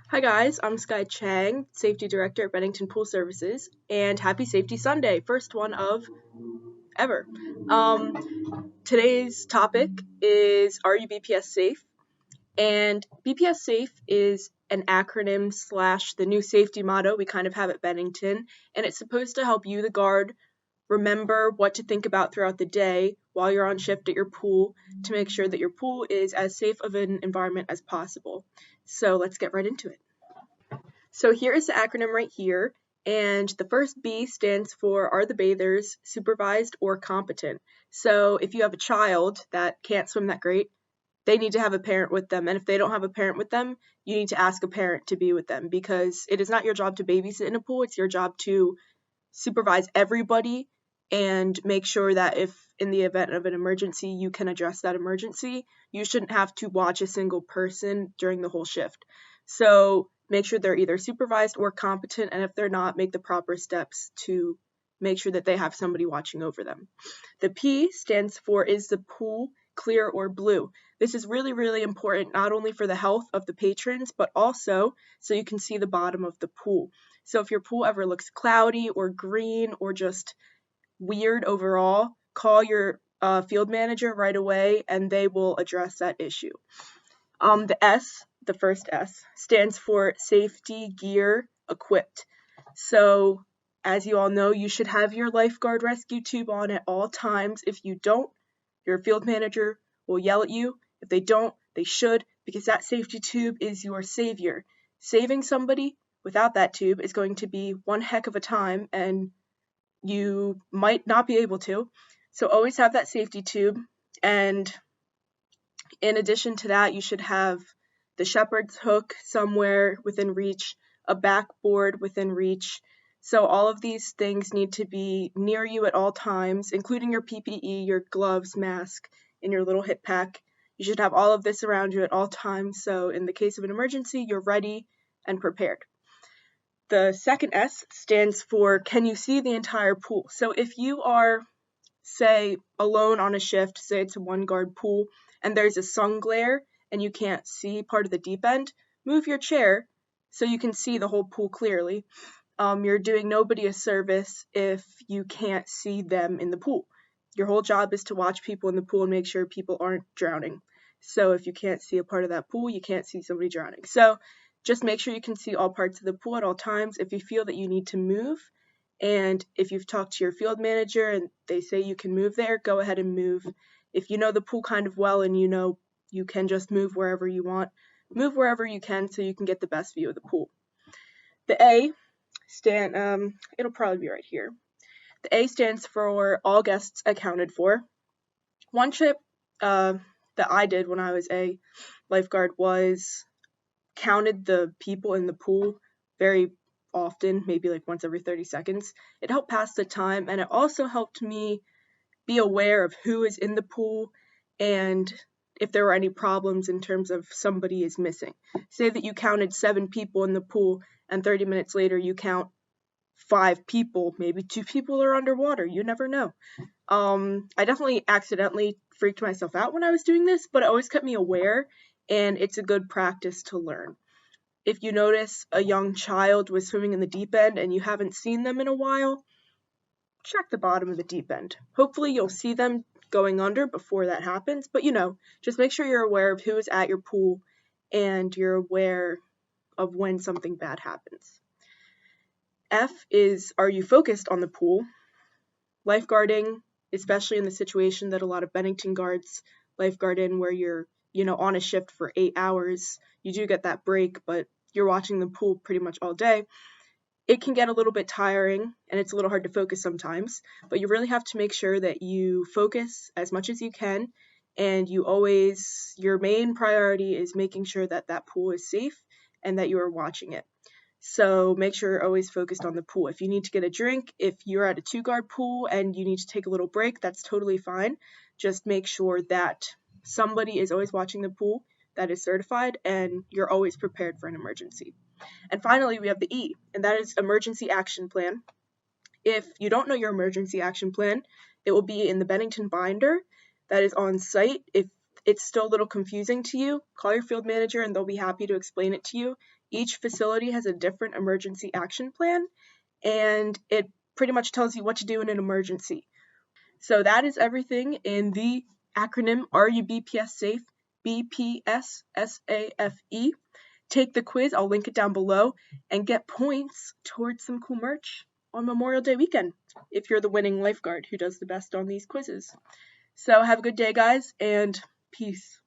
Hi guys, I'm Sky Chang, Safety Director at Bennington Pool Services, and happy Safety Sunday, first one of ever. Today's topic is Are you B.P.S safe? And B.P.S safe is an acronym slash the new safety motto we kind of have at Bennington, and it's supposed to help you, the guard, remember what to think about throughout the day while you're on shift at your pool to make sure that your pool is as safe of an environment as possible. So let's get right into it. So here is the acronym right here, and the first B stands for Are the bathers supervised or competent? So if you have a child that can't swim that great, they need to have a parent with them, and if they don't have a parent with them, you need to ask a parent to be with them because it is not your job to babysit in a pool, it's your job to supervise everybody and make sure that if in the event of an emergency you can address that emergency. You shouldn't have to watch a single person during the whole shift. So make sure they're either supervised or competent, and if they're not, make the proper steps to make sure that they have somebody watching over them. The P stands for Is the pool clear or blue? This is really, really important not only for the health of the patrons, but also so you can see the bottom of the pool. So if your pool ever looks cloudy or green or just weird overall, call your field manager right away and they will address that issue. The S, the first S, stands for Safety Gear Equipped. So as you all know, you should have your lifeguard rescue tube on at all times. If you don't, your field manager will yell at you. If they don't, they should, because that safety tube is your savior. Saving somebody without that tube is going to be one heck of a time, and you might not be able to. So always have that safety tube, and in addition to that, you should have the shepherd's hook somewhere within reach, a backboard within reach. So all of these things need to be near you at all times, including your PPE, your gloves, mask, and your little hip pack. You should have all of this around you at all times, so in the case of an emergency, you're ready and prepared. The second S stands for Can you see the entire pool? So if you are, say, alone on a shift, say it's a one guard pool, and there's a sun glare and you can't see part of the deep end, move your chair so you can see the whole pool clearly. You're doing nobody a service if you can't see them in the pool. Your whole job is to watch people in the pool and make sure people aren't drowning. So if you can't see a part of that pool, you can't see somebody drowning. So just make sure you can see all parts of the pool at all times. If you feel that you need to move, and if you've talked to your field manager and they say you can move there, go ahead and move. If you know the pool kind of well and you know you can just move wherever you want, move wherever you can so you can get the best view of the pool. The A it'll probably be right here. The A stands for All Guests Accounted For. One trip that I did when I was a lifeguard was counted the people in the pool very often, maybe like once every 30 seconds. It helped pass the time, and it also helped me be aware of who is in the pool and if there were any problems in terms of somebody is missing. Say that you counted 7 people in the pool and 30 minutes later you count 5 people, maybe 2 people are underwater, you never know. I definitely accidentally freaked myself out when I was doing this, but it always kept me aware, and it's a good practice to learn. If you notice a young child was swimming in the deep end and you haven't seen them in a while, check the bottom of the deep end. Hopefully you'll see them going under before that happens, but just make sure you're aware of who is at your pool and you're aware of when something bad happens. F is, are you focused on the pool? Lifeguarding, especially in the situation that a lot of Bennington guards lifeguard in, where you're, on a shift for 8 hours, you do get that break, but you're watching the pool pretty much all day. It can get a little bit tiring and it's a little hard to focus sometimes, but you really have to make sure that you focus as much as you can, and your main priority is making sure that that pool is safe and that you are watching it. So make sure you're always focused on the pool. If you need to get a drink, if you're at a 2-guard pool and you need to take a little break, that's totally fine. Just make sure that somebody is always watching the pool that is certified and you're always prepared for an emergency. And finally, we have the E, and that is Emergency Action Plan. If you don't know your Emergency Action Plan, it will be in the Bennington binder that is on site. If it's still a little confusing to you, call your field manager and they'll be happy to explain it to you. Each facility has a different emergency action plan, and it pretty much tells you what to do in an emergency. So that is everything in the acronym Are You B.P.S. Safe? B.P.S. S.A.F.E. Take the quiz, I'll link it down below, and get points towards some cool merch on Memorial Day weekend if you're the winning lifeguard who does the best on these quizzes. So have a good day, guys, and peace.